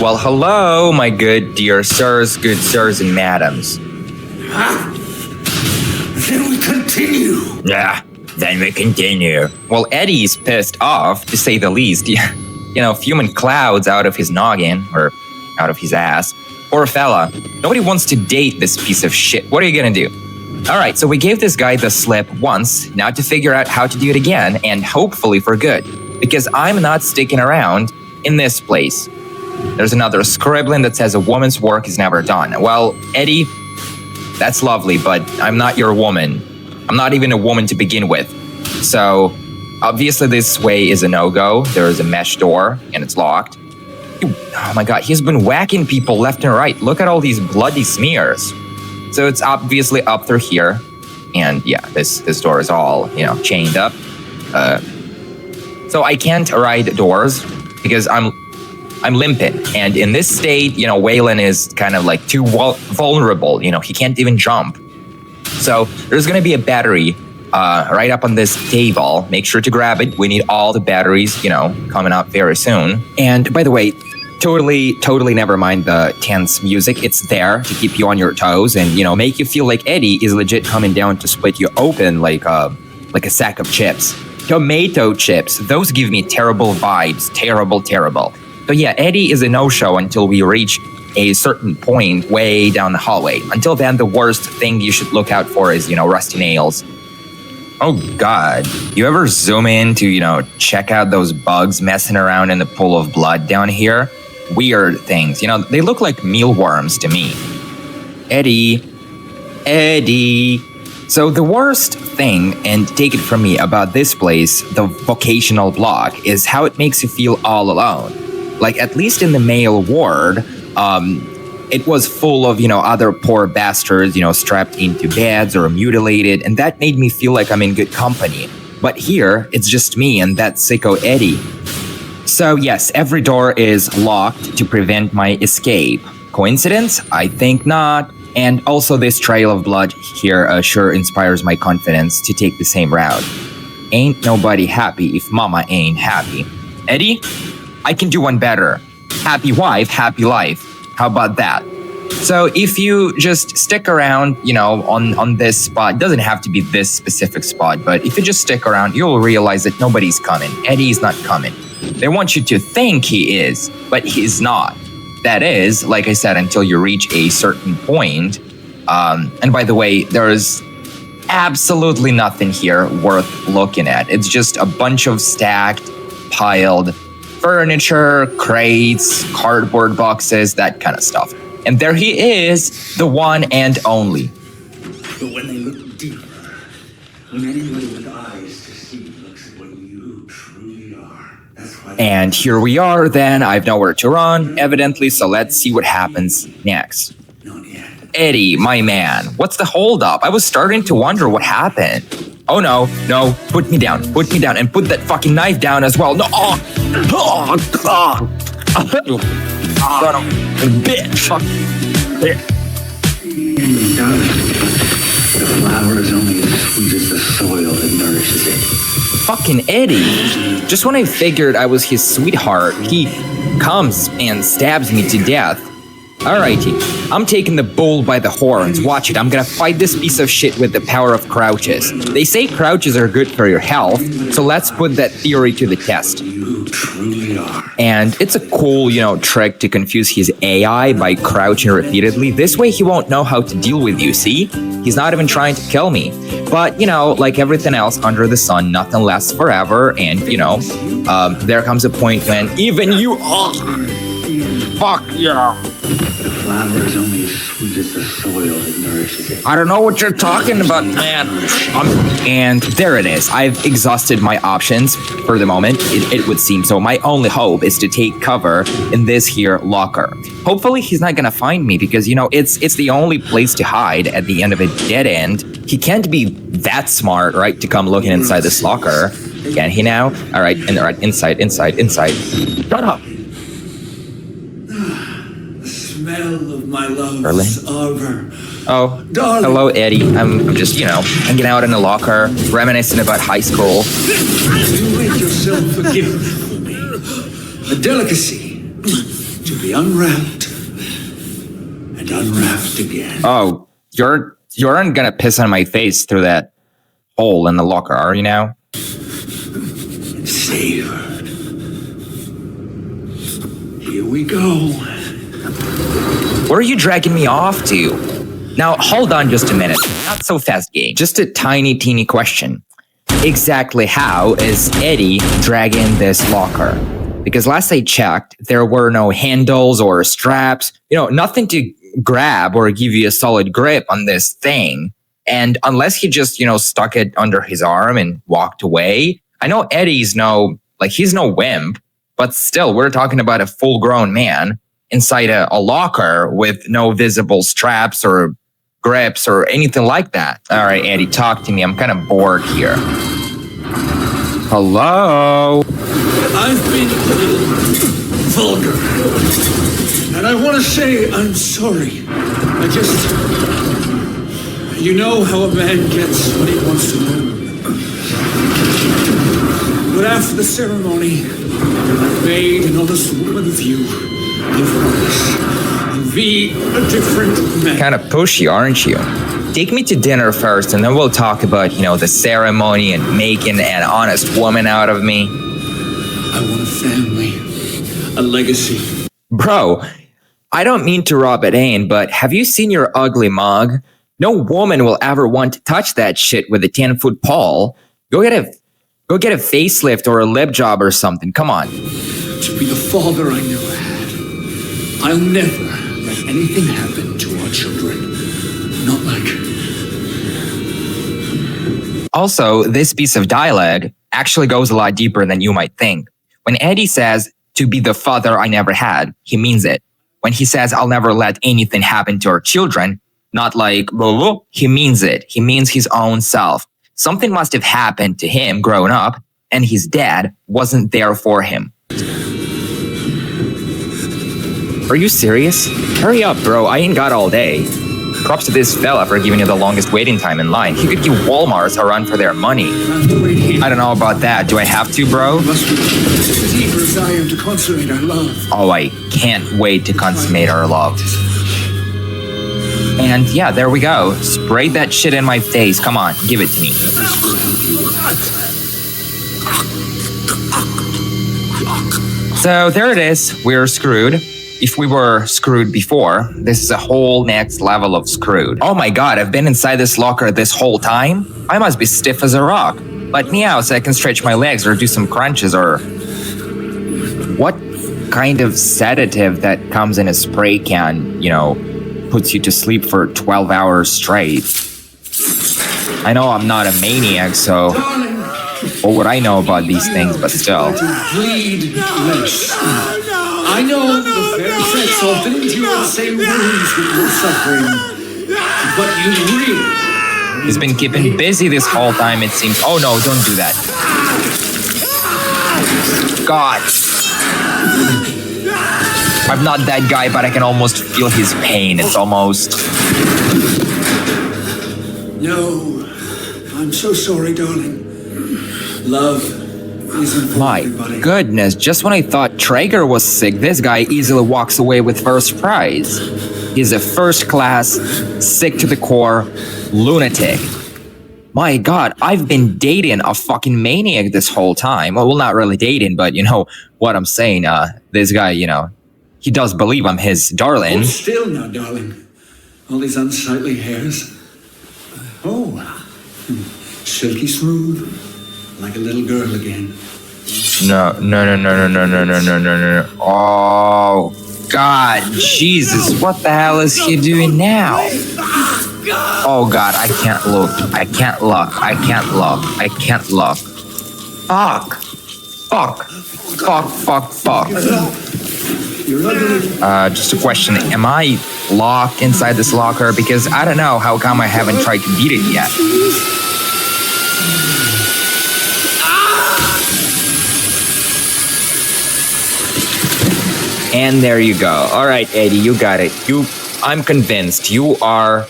Well, hello, my good dear sirs, good sirs and madams. Then we continue. Yeah, then we continue. Well, Eddie's pissed off, to say the least. Fuming clouds out of his noggin, or out of his ass. Poor fella. Nobody wants to date this piece of shit. What are you gonna do? Alright, so we gave this guy the slip once, now to figure out how to do it again, and hopefully for good. Because I'm not sticking around in this place. There's another scribbling that says a woman's work is never done. Well, Eddie, that's lovely, but I'm not your woman. I'm not even a woman to begin with. So, obviously this way is a no-go. There is a mesh door, and it's locked. Oh my god, he's been whacking people left and right. Look at all these bloody smears. So it's obviously up through here. And yeah, this door is all, chained up. So I can't ride doors because I'm limping. And in this state, Waylon is kind of like too vulnerable. He can't even jump. So there's going to be a battery right up on this table. Make sure to grab it. We need all the batteries, coming up very soon. And by the way, totally never mind the tense music. It's there to keep you on your toes and, make you feel like Eddie is legit coming down to split you open like a sack of chips. Tomato chips. Those give me terrible vibes. Terrible. So yeah, Eddie is a no-show until we reach a certain point way down the hallway. Until then, the worst thing you should look out for is, rusty nails. Oh god, you ever zoom in to, check out those bugs messing around in the pool of blood down here? Weird things, they look like mealworms to me. Eddie. So the worst thing, and take it from me, about this place, the vocational block, is how it makes you feel all alone. Like, at least in the male ward, it was full of, other poor bastards, strapped into beds or mutilated, and that made me feel like I'm in good company. But here, it's just me and that sicko Eddie. So yes, every door is locked to prevent my escape. Coincidence? I think not. And also this trail of blood here sure inspires my confidence to take the same route. Ain't nobody happy if mama ain't happy. Eddie? I can do one better. Happy wife, happy life. How about that? So if you just stick around, on this spot, doesn't have to be this specific spot, but if you just stick around, you'll realize that nobody's coming. Eddie's not coming. They want you to think he is, but he's not. That is, like I said, until you reach a certain point. And by the way, there's absolutely nothing here worth looking at. It's just a bunch of stacked, piled furniture, crates, cardboard boxes, that kind of stuff. And there he is, the one and only. But when they look deeper, when anybody with eyes to see looks at what you truly are, that's why. And here we are then, I've nowhere to run, evidently, so let's see what happens next. Not yet. Eddie, my man, what's the holdup? I was starting to wonder what happened. Oh no, put me down, and put that fucking knife down as well. No, bitch. The flower is only as sweet as the soil that nourishes it. Fucking Eddie. Just when I figured I was his sweetheart, he comes and stabs me to death. Alrighty, I'm taking the bull by the horns. Watch it, I'm gonna fight this piece of shit with the power of crouches. They say crouches are good for your health, so let's put that theory to the test. You truly are. And it's a cool, trick to confuse his AI by crouching repeatedly. This way he won't know how to deal with you, see? He's not even trying to kill me. But, like everything else under the sun, nothing lasts forever, and, there comes a point when even you... Fuck yeah. The flower is only as sweet as the soil that nourishes it. I don't know what you're talking about, man. And there it is. I've exhausted my options for the moment, it would seem. So my only hope is to take cover in this here locker. Hopefully he's not gonna find me because, it's the only place to hide at the end of a dead end. He can't be that smart, right, to come looking inside this locker. Can he now? All right, inside. Shut up. Smell of my love's arbor. Oh, Darling. Hello, Eddie. I'm just, hanging out in a locker, reminiscing about high school. You make yourself forgiven for me. A delicacy. to be unwrapped and unwrapped again. Oh, you aren't gonna piss on my face through that hole in the locker, are you now? And savored. Here we go. Where are you dragging me off to? Now, hold on just a minute. Not so fast, game. Just a tiny, teeny question. Exactly how is Eddie dragging this locker? Because last I checked, there were no handles or straps. Nothing to grab or give you a solid grip on this thing. And unless he just, stuck it under his arm and walked away. I know Eddie's he's no wimp, but still, we're talking about a full-grown man inside a locker with no visible straps or grips or anything like that. All right, Eddie, talk to me. I'm kind of bored here. Hello? I've been a little vulgar. And I want to say I'm sorry. You know how a man gets what he wants to know. But after the ceremony, I made an honest woman of you. I promise. And be a different man. Kind of pushy, aren't you? Take me to dinner first, and then we'll talk about, the ceremony and making an honest woman out of me. I want a family, a legacy. Bro, I don't mean to rub it in, but have you seen your ugly mug? No woman will ever want to touch that shit with a 10-foot pole. Go get a facelift or a lip job or something. Come on. To be the father I never had. I'll never let anything happen to our children. Not like... Also, this piece of dialogue actually goes a lot deeper than you might think. When Eddie says, to be the father I never had, he means it. When he says, I'll never let anything happen to our children, not like, he means it. He means his own self. Something must have happened to him growing up, and his dad wasn't there for him. Are you serious? Hurry up, bro. I ain't got all day. Props to this fella for giving you the longest waiting time in line. He could give Walmarts a run for their money. I don't know about that. Do I have to, bro? As eager as I am to consummate our love. Oh, I can't wait to consummate our love. And yeah, there we go. Spray that shit in my face. Come on, give it to me. So there it is. We're screwed. If we were screwed before, this is a whole next level of screwed. Oh my god, I've been inside this locker this whole time? I must be stiff as a rock. Let me out so I can stretch my legs or do some crunches or... What kind of sedative that comes in a spray can, puts you to sleep for 12 hours straight? I know I'm not a maniac, so... What would I know about these things, but still. Bleed less. I know the fair sex often endure the same wounds that you're suffering, but you really... He's been keeping busy this whole time, it seems. Oh no, don't do that. God. I'm not that guy, but I can almost feel his pain. It's almost... No, I'm so sorry, darling. Love isn't for My everybody. goodness, just when I thought Traeger was sick, this guy easily walks away with first prize. He's a first-class, sick-to-the-core lunatic. My god, I've been dating a fucking maniac this whole time. Well, not really dating, but you know what I'm saying. This guy, he does believe I'm his darling. Hold still now, darling. All these unsightly hairs. Oh, silky smooth, like a little girl again. No. Oh, God, Jesus, what the hell is he doing now? Oh, God, I can't look. Fuck. You're ugly. Just a question. Am I locked inside this locker? Because I don't know how come I haven't tried to beat it yet. And there you go. All right, Eddie, you got it. I'm convinced you are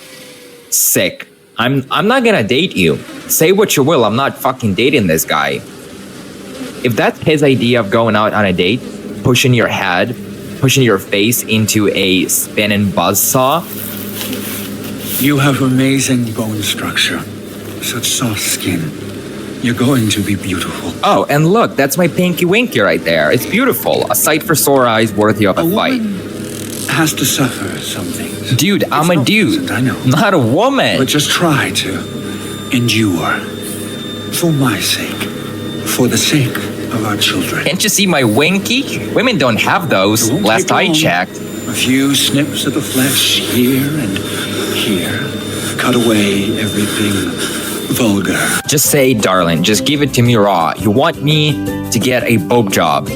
sick. I'm not gonna date you. Say what you will, I'm not fucking dating this guy. If that's his idea of going out on a date, pushing your head pushing your face into a spinning buzzsaw. You have amazing bone structure. Such soft skin. You're going to be beautiful. Oh, and look, that's my Pinky Winky right there. It's beautiful. A sight for sore eyes worthy of a fight. Woman has to suffer some things. Dude, I'm a dude. I know. Not a woman. But just try to endure. For my sake. For the sake of our children. Can't you see my winky? Women don't have those, It won't last take I long. checked. A few snips of the flesh here and here. Cut away everything vulgar. Just say, darling, just give it to me raw. You want me to get a boob job.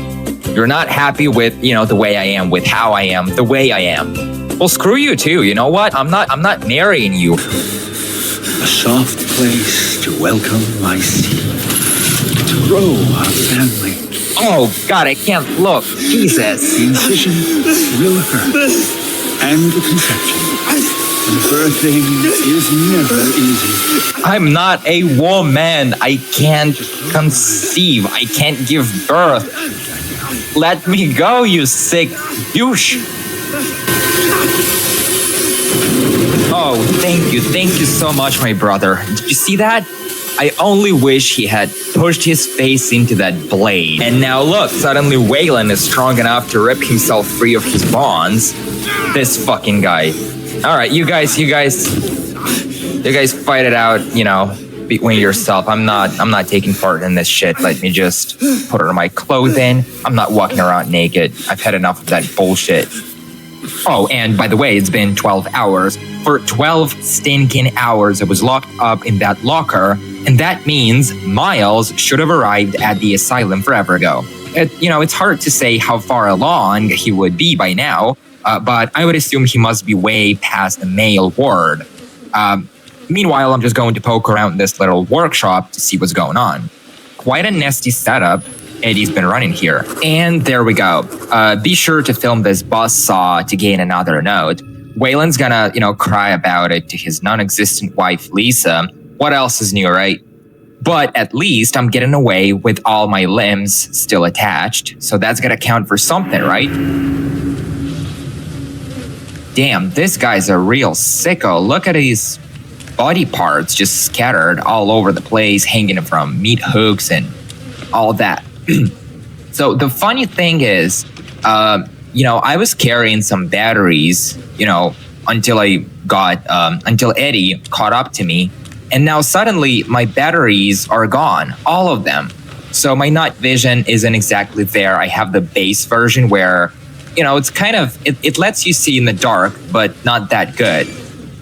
You're not happy with, the way I am, with how I am, the way I am. Well, screw you too. You know what? I'm not marrying you. A soft place to welcome my seed. To grow our family. Oh, God, I can't look. Jesus. The incision will hurt. And the conception. And birthing is never easy. I'm not a woman. I can't conceive. I can't give birth. Let me go, you sick douche. Oh, thank you. Thank you so much, my brother. Did you see that? I only wish he had pushed his face into that blade. And now look, suddenly Waylon is strong enough to rip himself free of his bonds. This fucking guy. All right, you guys fight it out, between yourself. I'm not taking part in this shit. Let me just put on my clothing. I'm not walking around naked. I've had enough of that bullshit. Oh, and by the way, it's been 12 hours. For 12 stinking hours, I was locked up in that locker, and that means Miles should have arrived at the asylum forever ago. It's hard to say how far along he would be by now, but I would assume he must be way past the male ward. Meanwhile, I'm just going to poke around this little workshop to see what's going on. Quite a nasty setup Eddie's been running here. And there we go. Be sure to film this buzzsaw to gain another note. Waylon's gonna, cry about it to his non-existent wife, Lisa. What else is new, right? But at least I'm getting away with all my limbs still attached, so that's gonna count for something, right? Damn, this guy's a real sicko. Look at his body parts just scattered all over the place, hanging from meat hooks and all that. So the funny thing is, I was carrying some batteries, until Eddie caught up to me. And now suddenly my batteries are gone, all of them. So my night vision isn't exactly there. I have the base version where, it's kind of, it lets you see in the dark, but not that good.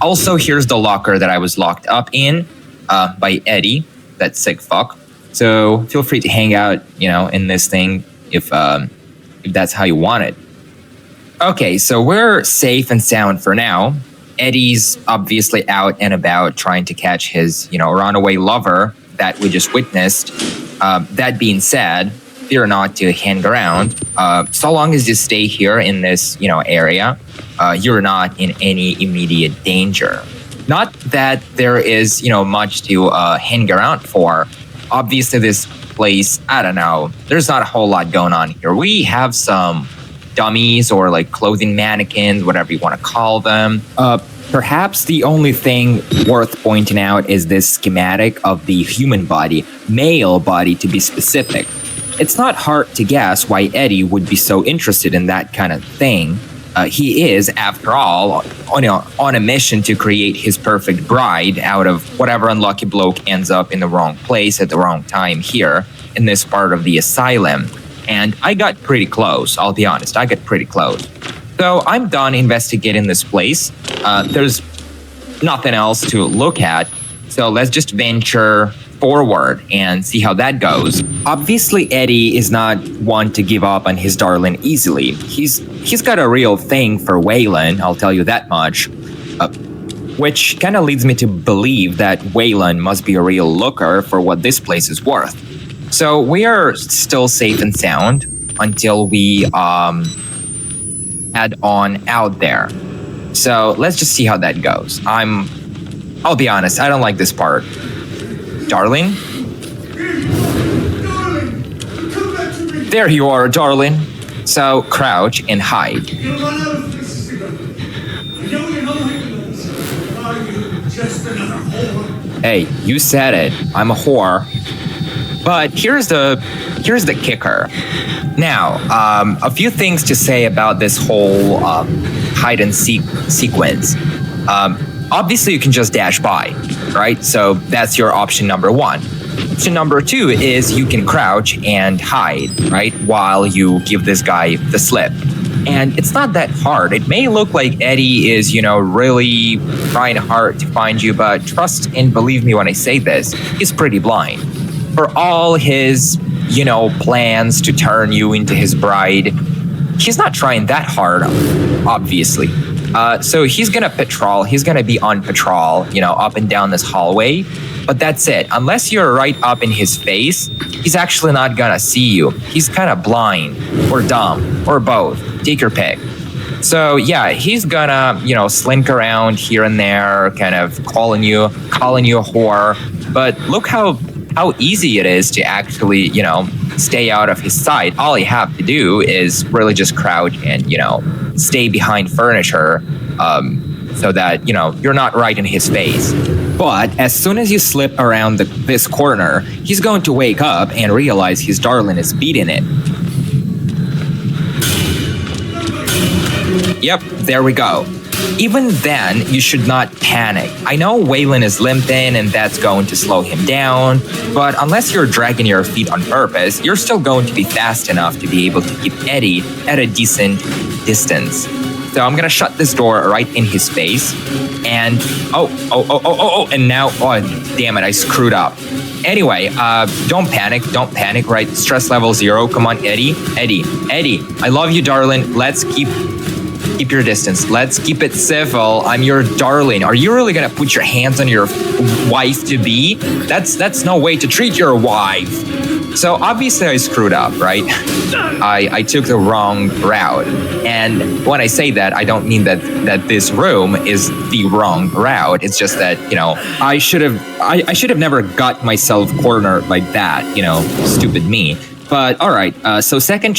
Also, here's the locker that I was locked up in by Eddie, that sick fuck. So feel free to hang out, in this thing if that's how you want it. Okay, so we're safe and sound for now. Eddie's obviously out and about trying to catch his, runaway lover that we just witnessed. That being said, fear not to hang around. So long as you stay here in this, area, you're not in any immediate danger. Not that there is, much to hang around for. Obviously, this place, I don't know, there's not a whole lot going on here. We have some dummies or like clothing mannequins, whatever you want to call them. Perhaps the only thing worth pointing out is this schematic of the human body, male body to be specific. It's not hard to guess why Eddie would be so interested in that kind of thing. He is, after all, on a mission to create his perfect bride out of whatever unlucky bloke ends up in the wrong place at the wrong time here in this part of the asylum. And I got pretty close, I'll be honest, I got pretty close. So I'm done investigating this place. There's nothing else to look at, so let's just venture forward and see how that goes. Obviously, Eddie is not one to give up on his darling easily. He's got a real thing for Waylon, I'll tell you that much. Which kind of leads me to believe that Waylon must be a real looker for what this place is worth. So we are still safe and sound until we head on out there. So let's just see how that goes. I'll be honest, I don't like this part. Darling? Darling, come back to me. There you are, darling. So crouch and hide. You'll run out of places to go. I know you're not like those. Are you just another whore? Hey, you said it. I'm a whore. But here's the kicker. Now, a few things to say about this whole hide and seek sequence. Obviously, you can just dash by, right? So that's your option number one. Option number two is you can crouch and hide, right? While you give this guy the slip. And it's not that hard. It may look like Eddie is, really trying hard to find you, but trust and believe me when I say this, he's pretty blind. For all his, plans to turn you into his bride, he's not trying that hard, obviously. So he's gonna patrol. He's gonna be on patrol, up and down this hallway. But that's it. Unless you're right up in his face, he's actually not gonna see you. He's kind of blind or dumb or both. Take your pick. So yeah, he's gonna, slink around here and there, kind of calling you a whore. But look how easy it is to actually, stay out of his sight. All you have to do is really just crouch and, stay behind furniture, so that, you're not right in his face. But as soon as you slip around this corner, he's going to wake up and realize his darling is beating it. Yep, there we go. Even then, you should not panic. I know Waylon is limping and that's going to slow him down, but unless you're dragging your feet on purpose, you're still going to be fast enough to be able to keep Eddie at a decent distance. So I'm gonna shut this door right in his face, and and now, damn it, I screwed up. Anyway, don't panic, right? Stress level 0, come on, Eddie, I love you, darling. Let's keep your distance. Let's keep it civil. I'm your darling. Are you really gonna put your hands on your wife-to-be? That's no way to treat your wife. So obviously I screwed up, right? I took the wrong route. And when I say that, I don't mean that this room is the wrong route. It's just that, I should have never got myself cornered like that, stupid me. But all right, so second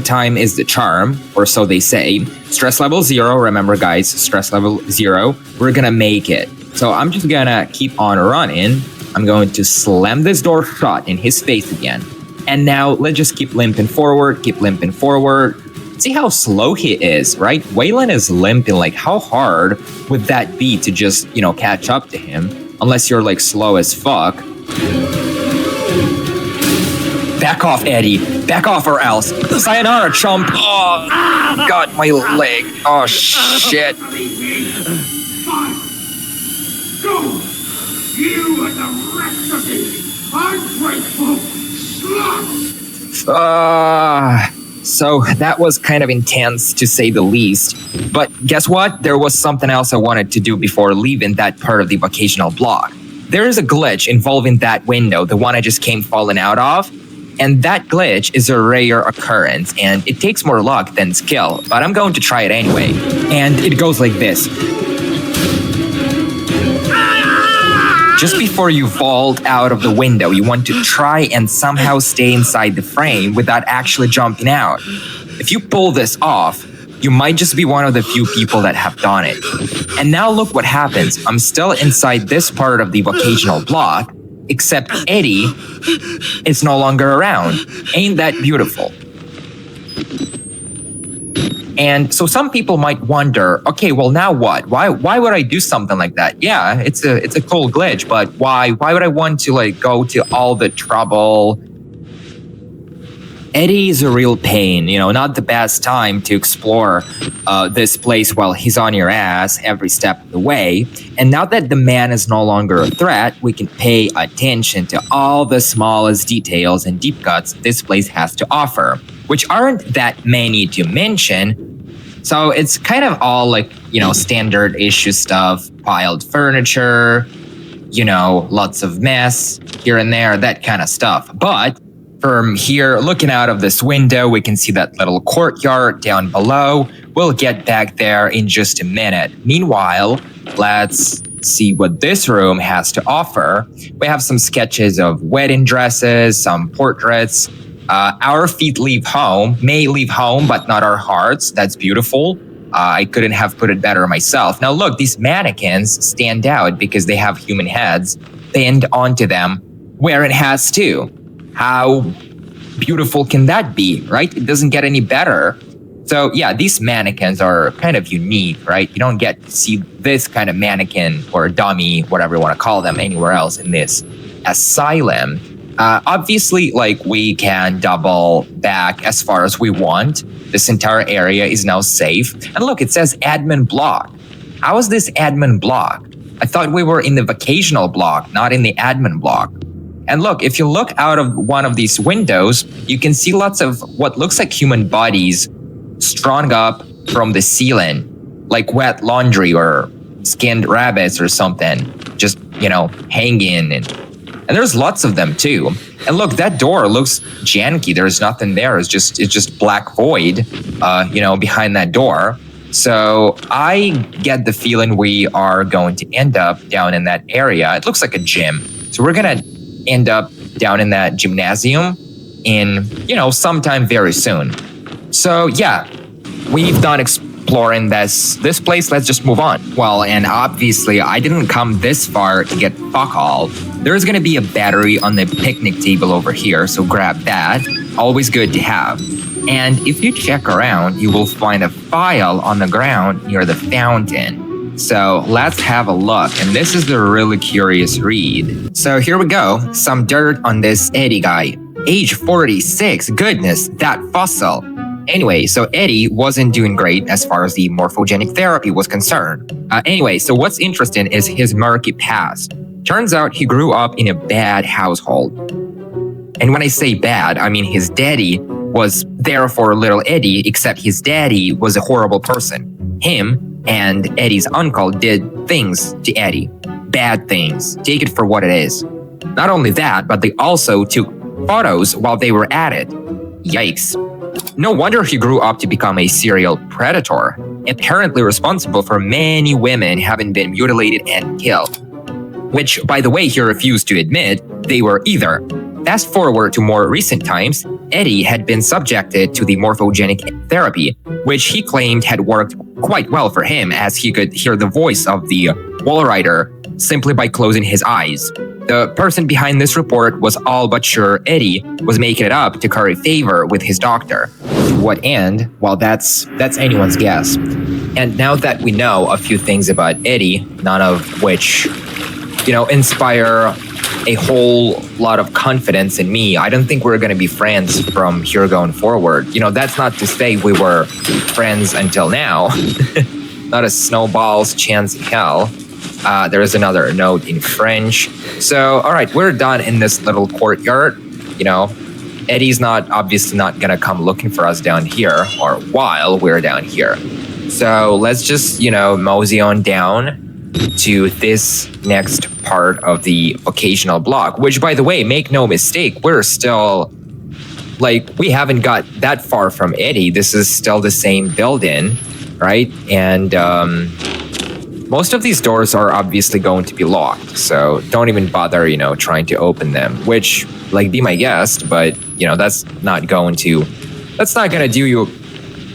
time is the charm, or so they say. Stress level 0, remember guys, stress level 0. We're gonna make it. So I'm just gonna keep on running. I'm going to slam this door shut in his face again. And now let's just keep limping forward. See how slow he is, right? Waylon is limping. Like, how hard would that be to just, catch up to him? Unless you're like slow as fuck. Back off, Eddie. Back off or else. Sayonara, chump. Oh, God, my leg. Oh, shit. Fine. Go. You and the rest of these ungrateful sluts! So that was kind of intense to say the least. But guess what? There was something else I wanted to do before leaving that part of the vocational block. There is a glitch involving that window, the one I just came falling out of. And that glitch is a rare occurrence, and it takes more luck than skill, but I'm going to try it anyway. And it goes like this. Just before you vault out of the window, you want to try and somehow stay inside the frame without actually jumping out. If you pull this off, you might just be one of the few people that have done it. And now look what happens. I'm still inside this part of the vocational block, except Eddie is no longer around. Ain't that beautiful? And so some people might wonder, okay, well now what? Why would I do something like that? Yeah, it's a cool glitch, but why would I want to go to all the trouble? Eddie is a real pain, not the best time to explore this place while he's on your ass every step of the way. And now that the man is no longer a threat, we can pay attention to all the smallest details and deep cuts this place has to offer, which aren't that many to mention. So it's kind of all standard issue stuff, piled furniture, lots of mess here and there, that kind of stuff. But from here, looking out of this window, we can see that little courtyard down below. We'll get back there in just a minute. Meanwhile, let's see what this room has to offer. We have some sketches of wedding dresses, some portraits, Our feet may leave home, but not our hearts. That's beautiful. I couldn't have put it better myself. Now look, these mannequins stand out because they have human heads pinned onto them where it has to. How beautiful can that be, right? It doesn't get any better. So yeah, these mannequins are kind of unique, right? You don't get to see this kind of mannequin or dummy, whatever you want to call them, anywhere else in this asylum. Obviously, like, we can double back as far as we want. This entire area is now safe. And look, it says admin block. How is this admin block? I thought we were in the vocational block, not in the admin block. And look, if you look out of one of these windows, you can see lots of what looks like human bodies strung up from the ceiling, like wet laundry or skinned rabbits or something, just, hanging. And there's lots of them too. And look, that door looks janky. There's nothing there. It's just black void, behind that door. So I get the feeling we are going to end up down in that area. It looks like a gym. So we're going to end up down in that gymnasium in, sometime very soon. So yeah, we've done exploring this place. Let's just move on. Well, and obviously I didn't come this far to get fuck all. There's gonna be a battery on the picnic table over here, so grab that. Always good to have. And if you check around, you will find a file on the ground near the fountain. So let's have a look. And this is the really curious read. So here we go. Some dirt on this Eddie guy. Age 46. Goodness, that fossil. Anyway, so Eddie wasn't doing great as far as the morphogenic therapy was concerned. Anyway, so what's interesting is his murky past. Turns out he grew up in a bad household. And when I say bad, I mean his daddy was there for little Eddie, except his daddy was a horrible person. Him and Eddie's uncle did things to Eddie. Bad things. Take it for what it is. Not only that, but they also took photos while they were at it. Yikes. No wonder he grew up to become a serial predator, apparently responsible for many women having been mutilated and killed. Which, by the way, he refused to admit they were either. Fast forward to more recent times, Eddie had been subjected to the morphogenic therapy, which he claimed had worked quite well for him, as he could hear the voice of the wall rider simply by closing his eyes. The person behind this report was all but sure Eddie was making it up to curry favor with his doctor. To what end? Well, that's anyone's guess. And now that we know a few things about Eddie, none of which inspire a whole lot of confidence in me, I don't think we're going to be friends from here going forward. That's not to say we were friends until now. Not a snowball's chance in hell. There is another note in French. So, all right, we're done in this little courtyard. Eddie's obviously not going to come looking for us down here or while we're down here. So let's just, mosey on down to this next part of the vocational block, which, by the way, make no mistake, we're still, we haven't got that far from Eddie. This is still the same building, right? And most of these doors are obviously going to be locked, so don't even bother, trying to open them, which, be my guest, but, that's not going to do you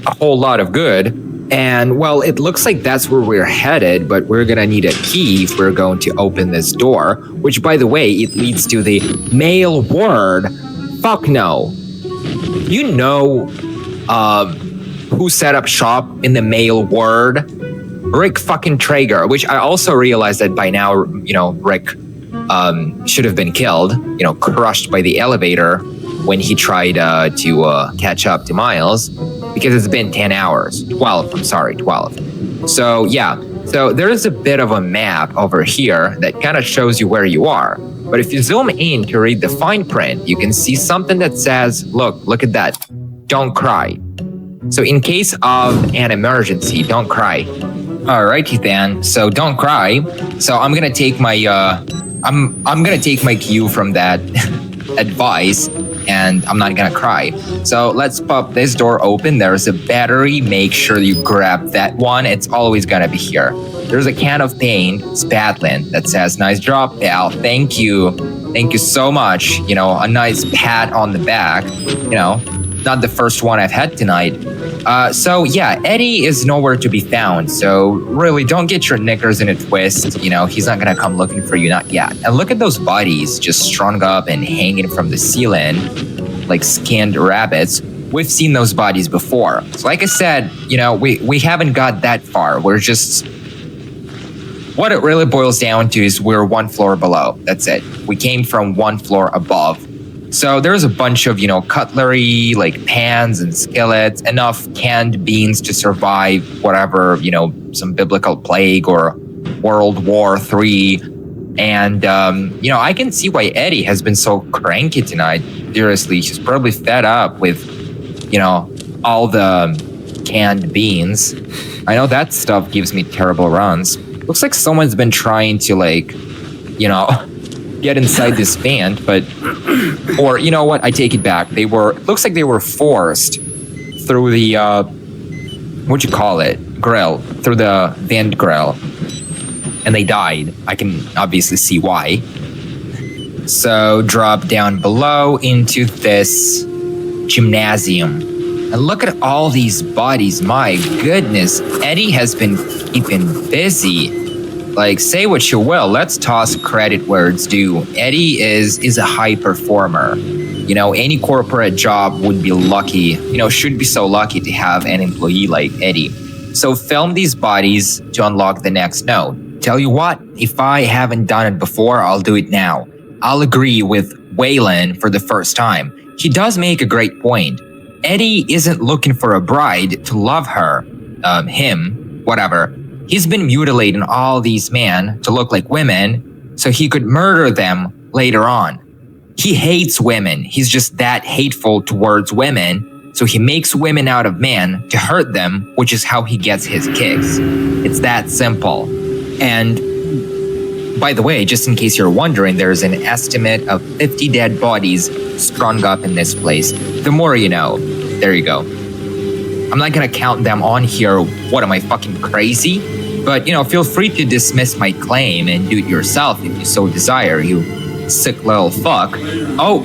a whole lot of good. And, well, it looks like that's where we're headed, but we're gonna need a key if we're going to open this door, which, by the way, it leads to the mail ward. Fuck no. Who set up shop in the mail ward? Rick fucking Traeger, which I also realized that by now, Rick should have been killed, crushed by the elevator when he tried to catch up to Miles, because it's been 10 hours. 12. So yeah, so there is a bit of a map over here that kind of shows you where you are. But if you zoom in to read the fine print, you can see something that says, look at that, don't cry. So in case of an emergency, don't cry. Alrighty then, so don't cry. So I'm gonna take my I'm gonna take my cue from that advice, and I'm not gonna cry. So let's pop this door open. There's a battery. Make sure you grab that one. It's always gonna be here. There's a can of paint, Spatlin, that says, nice job, pal. Thank you. Thank you so much. You know, a nice pat on the back. You know, not the first one I've had tonight. So yeah, Eddie is nowhere to be found. So really, don't get your knickers in a twist. You know, he's not gonna come looking for you, not yet. And look at those bodies just strung up and hanging from the ceiling like skinned rabbits. We've seen those bodies before. So like I said, you know, we haven't got that far. We're just, what it really boils down to is we're one floor below. That's it. We came from one floor above. So there's a bunch of, you know, cutlery, like pans and skillets, enough canned beans to survive whatever, you know, some biblical plague or World War III. And, you know, I can see why Eddie has been so cranky tonight. Seriously, he's probably fed up with, you know, all the canned beans. I know that stuff gives me terrible runs. Looks like someone's been trying to, like, you know, get inside this vent, but, or you know what? I take it back. Looks like they were forced through the, what'd you call it? Grill, through the vent grill. And they died. I can obviously see why. So drop down below into this gymnasium. And look at all these bodies. My goodness. Eddie has been keeping busy. Like, say what you will. Let's toss credit where it's due. Eddie is a high performer. You know, any corporate job would be lucky, you know, should be so lucky to have an employee like Eddie. So film these bodies to unlock the next node. Tell you what, if I haven't done it before, I'll do it now. I'll agree with Waylon for the first time. He does make a great point. Eddie isn't looking for a bride to love her, him, whatever. He's been mutilating all these men to look like women so he could murder them later on. He hates women. He's just that hateful towards women, so he makes women out of men to hurt them, which is how he gets his kicks. It's that simple. And by the way, just in case you're wondering, there's an estimate of 50 dead bodies strung up in this place. The more you know. There you go. I'm not gonna count them on here. What am I, fucking crazy? But, you know, feel free to dismiss my claim and do it yourself if you so desire, you sick little fuck. Oh.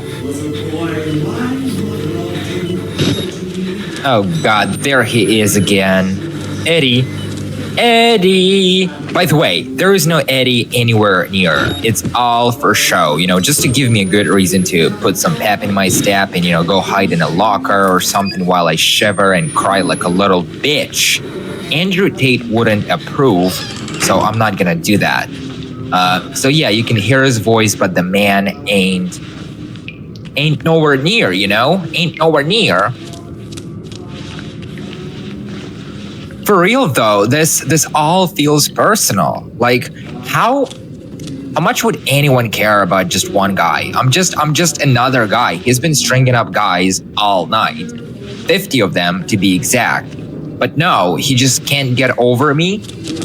Oh God, there he is again. Eddie. By the way, there is no Eddie anywhere near. It's all for show, you know, just to give me a good reason to put some pep in my step and, you know, go hide in a locker or something while I shiver and cry like a little bitch. Andrew Tate wouldn't approve, so I'm not gonna do that. So yeah, you can hear his voice, but the man ain't nowhere near, you know? Ain't nowhere near. For real though, this all feels personal. Like, how much would anyone care about just one guy? I'm just another guy. He's been stringing up guys all night. 50 of them to be exact. But no, he just can't get over me.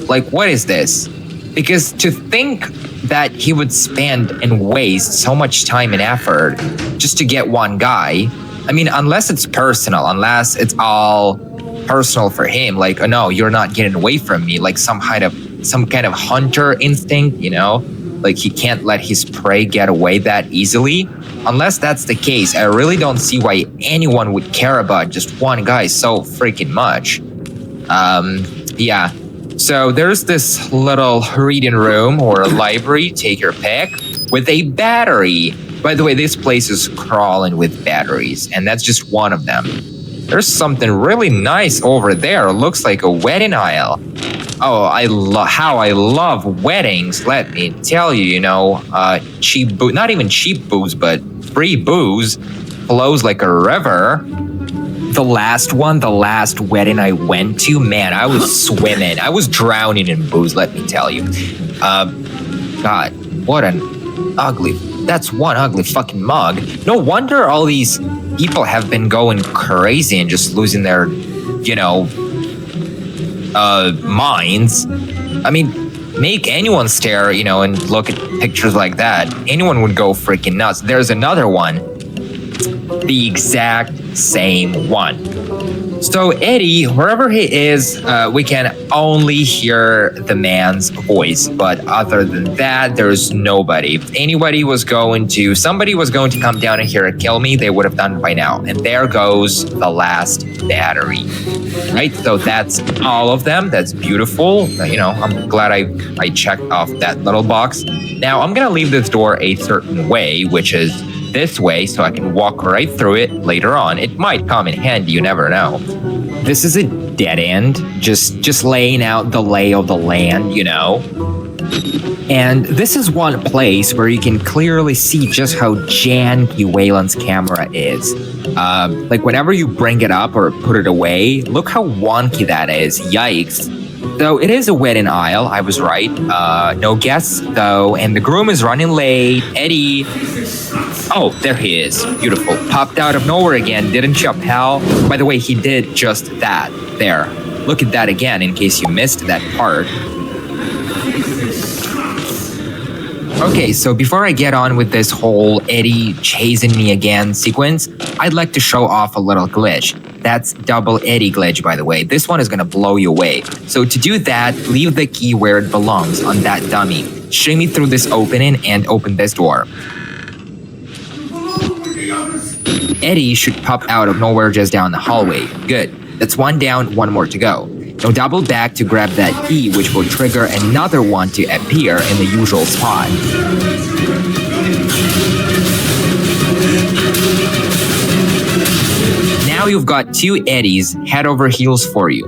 Like, what is this? Because to think that he would spend and waste so much time and effort just to get one guy, I mean, unless it's personal, unless it's all personal for him, like, oh no, you're not getting away from me, like some kind of hunter instinct, you know, like he can't let his prey get away that easily. Unless that's the case, I really don't see why anyone would care about just one guy so freaking much. Yeah. So there's this little reading room or a library, take your pick, with a battery. By the way, this place is crawling with batteries, and that's just one of them. There's something really nice over there. It looks like a wedding aisle. Oh, how I love weddings. Let me tell you, you know, cheap booze, not even cheap booze, but free booze flows like a river. The last wedding I went to, man, I was swimming. I was drowning in booze, let me tell you. God, what that's one ugly fucking mug. No wonder all these people have been going crazy and just losing their, you know, minds. I mean, make anyone stare, you know, and look at pictures like that. Anyone would go freaking nuts. There's another one. The exact same one. So Eddie, wherever he is, we can only hear the man's voice. But other than that, there's nobody. If somebody was going to come down here and kill me, they would have done it by now. And there goes the last battery. Right? So that's all of them. That's beautiful. I'm glad I checked off that little box. Now I'm gonna leave this door a certain way, which is this way, so I can walk right through it later on. It might come in handy, you never know. This is a dead end, just laying out the lay of the land, And this is one place where you can clearly see just how janky Wayland's camera is. Like whenever you bring it up or put it away, look how wonky that is. Yikes. Though it is a wedding aisle, I was right. No guests though, and the groom is running late. Eddie. Oh, there he is. Beautiful. Popped out of nowhere again, didn't you, pal? By the way, he did just that. There. Look at that again in case you missed that part. Okay, so before I get on with this whole Eddie chasing me again sequence, I'd like to show off a little glitch. That's double Eddie glitch, by the way. This one is gonna blow you away. So to do that, leave the key where it belongs, on that dummy. Shimmy through this opening and open this door. Eddie should pop out of nowhere just down the hallway. Good. That's one down, one more to go. Now double back to grab that key, which will trigger another one to appear in the usual spot. Now you've got two Eddies head over heels for you.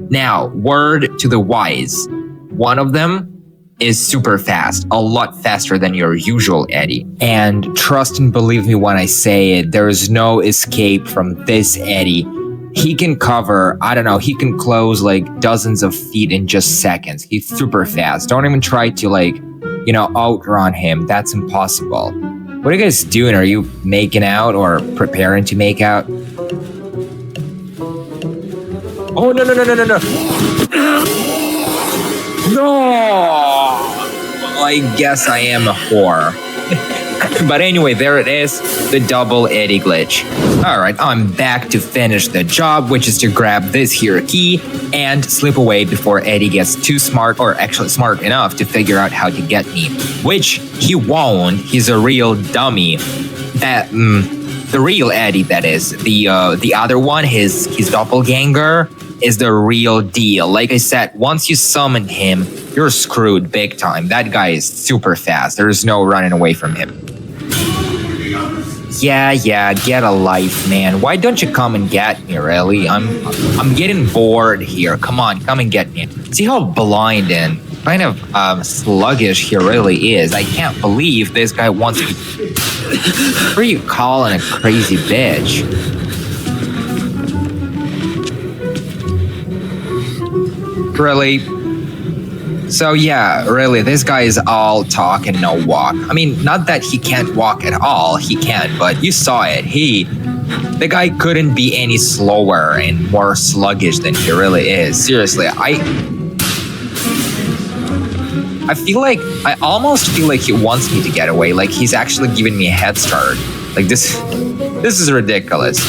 Now, word to the wise. One of them is super fast, a lot faster than your usual Eddie. And trust and believe me when I say it, there is no escape from this Eddie. He can cover, he can close like dozens of feet in just seconds. He's super fast. Don't even try to outrun him. That's impossible. What are you guys doing? Are you making out or preparing to make out? Oh, no. No! I guess I am a whore. But anyway, there it is, the double Eddie glitch. Alright, I'm back to finish the job, which is to grab this here key and slip away before Eddie gets too smart, or actually smart enough to figure out how to get me. Which he won't, he's a real dummy. The real Eddie, that is. The other one, his doppelganger, is the real deal. Like I said, once you summon him, you're screwed big time. That guy is super fast. There's no running away from him. Yeah, get a life, man. Why don't you come and get me, really? I'm getting bored here. Come on, come and get me. See how blind and kind of sluggish he really is. I can't believe this guy wants me. What are you calling a crazy bitch? Really? So yeah, really, this guy is all talk and no walk. I mean, not that he can't walk at all, he can, but you saw it. The guy couldn't be any slower and more sluggish than he really is. Seriously, I almost feel like he wants me to get away, like he's actually giving me a head start. Like this is ridiculous.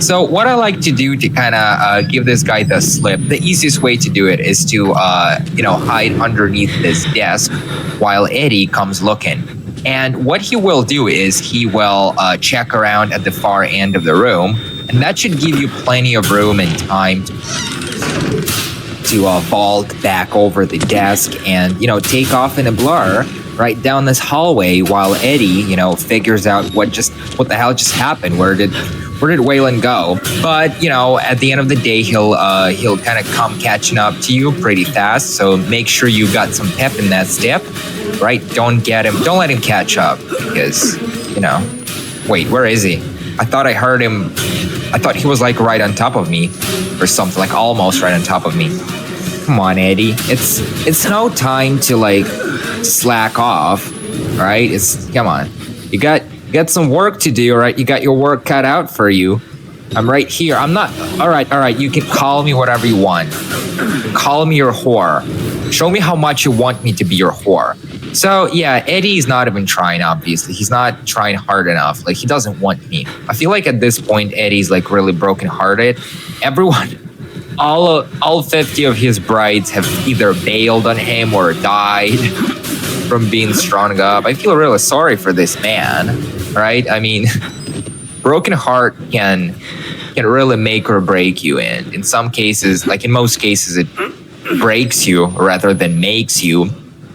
So what I like to do to kind of give this guy the slip, the easiest way to do it is to, hide underneath this desk while Eddie comes looking. And what he will do is he will check around at the far end of the room, and that should give you plenty of room and time to vault back over the desk and, take off in a blur right down this hallway while Eddie, figures out what the hell just happened. Where did Wayland go? But, at the end of the day, he'll kind of come catching up to you pretty fast. So make sure you got some pep in that step, right? Don't let him catch up because, wait, where is he? I thought I heard him. I thought he was like right on top of me or something, like almost right on top of me. Come on, Eddie. It's no time to slack off, right? Come on. You got some work to do, right? You got your work cut out for you. I'm right here. I'm not. All right. You can call me whatever you want. Call me your whore. Show me how much you want me to be your whore. So yeah, Eddie's not even trying, obviously. He's not trying hard enough. Like, he doesn't want me. I feel like at this point, Eddie's like really brokenhearted. Everyone, all 50 of his brides have either bailed on him or died from being strung up. I feel really sorry for this man, right? I mean, broken heart can really make or break you. And in some cases, like in most cases, it breaks you rather than makes you,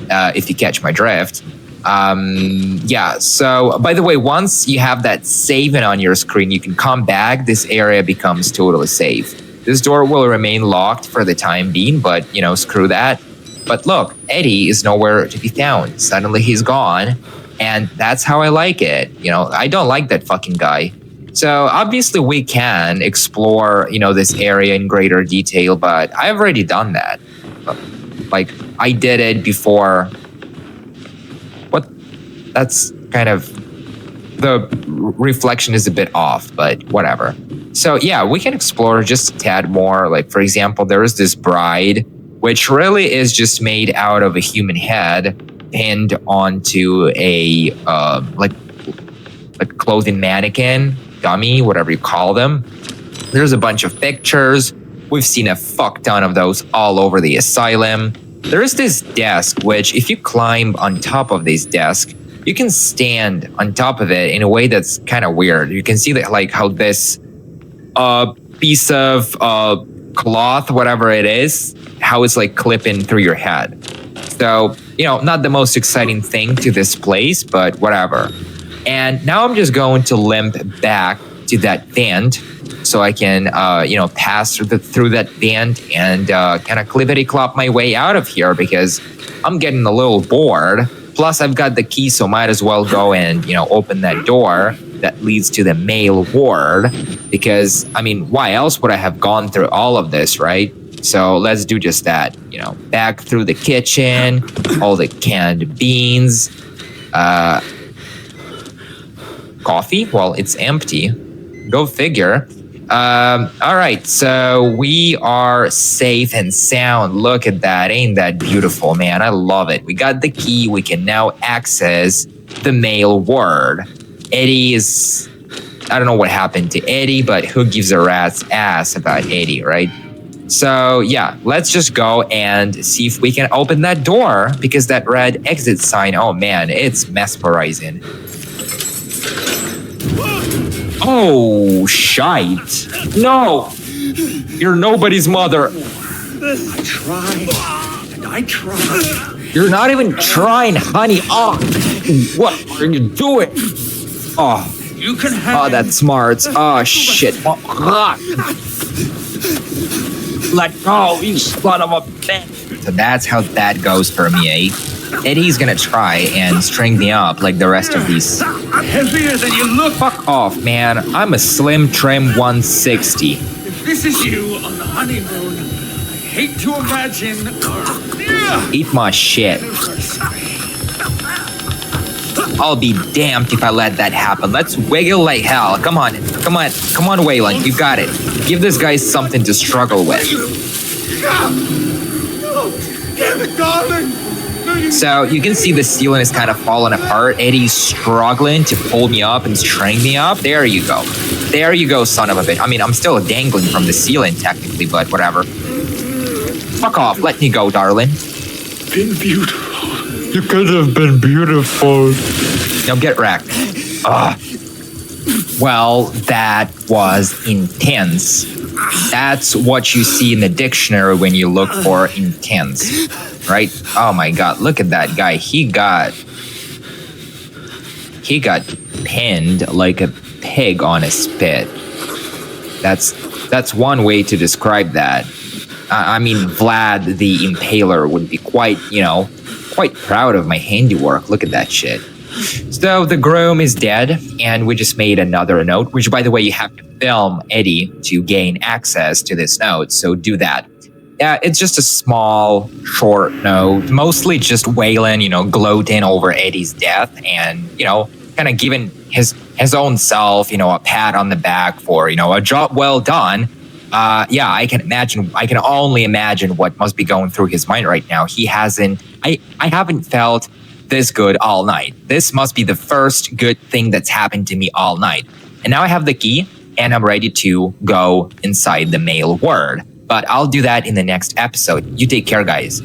if you catch my drift. Yeah, so by the way, once you have that saving on your screen, you can come back. This area becomes totally safe. This door will remain locked for the time being, but, you know, screw that. But look, Eddie is nowhere to be found. Suddenly he's gone, and that's how I like it. You know, I don't like that fucking guy. So obviously we can explore, you know, this area in greater detail, but I've already done that. Like, I did it before. What? That's kind of, the reflection is a bit off, but whatever. So yeah, we can explore just a tad more. Like, for example, there is this bride, which really is just made out of a human head pinned onto a like clothing mannequin, dummy, whatever you call them. There's a bunch of pictures. We've seen a fuck ton of those all over the asylum. There is this desk, which if you climb on top of this desk, you can stand on top of it in a way that's kind of weird. You can see that, like, how this piece of cloth, whatever it is, how it's like clipping through your head. So, you know, not the most exciting thing to this place, but whatever. And now I'm just going to limp back to that vent so I can, you know, pass through that vent and kind of clippity-clop my way out of here, because I'm getting a little bored. Plus, I've got the key, so might as well go and, you know, open that door that leads to the male ward, because, I mean, why else would I have gone through all of this, right? So let's do just that, you know, back through the kitchen, all the canned beans, coffee? Well, it's empty. Go figure. All right, so we are safe and sound. Look at that. Ain't that beautiful, man? I love it. We got the key. We can now access the male ward. Eddie is... I don't know what happened to Eddie, but who gives a rat's ass about Eddie, right? So, yeah, let's just go and see if we can open that door, because that red exit sign, oh man, it's mesmerizing. Oh, shite. No! You're nobody's mother. I tried, and I tried. You're not even trying, honey. Oh, what are you doing? Oh, You can have oh, that smarts. Oh, shit. Oh, let go, you son of a bitch. So that's how that goes for me, eh? Eddie's gonna try and string me up like the rest of these. heavier than you look. Fuck off, man. I'm a slim trim 160. If this is you on the honeymoon, I hate to imagine. Eat my shit. I'll be damned if I let that happen. Let's wiggle like hell. Come on, Waylon, you got it. Give this guy something to struggle with. Damn it, darling. So you can see the ceiling is kind of falling apart. Eddie's struggling to pull me up and string me up. There you go. There you go, son of a bitch. I mean, I'm still dangling from the ceiling technically, but whatever. Fuck off. Let me go, darling. Been beautiful. You could have been beautiful. Now get wrecked. Ugh. Well, that was intense. That's what you see in the dictionary when you look for intense, right? Oh my god, look at that guy. He got pinned like a pig on a spit. That's one way to describe that. I mean, Vlad the Impaler would be quite proud of my handiwork. Look at that shit. So the groom is dead, and we just made another note, which, by the way, you have to film Eddie to gain access to this note, so do that. Yeah, it's just a small, short note, mostly just Waylon, gloating over Eddie's death and, kind of giving his own self, a pat on the back for, a job well done. Yeah, I can only imagine what must be going through his mind right now. I haven't felt this good all night. This must be the first good thing that's happened to me all night. And now I have the key, and I'm ready to go inside the mail ward. But I'll do that in the next episode. You take care, guys.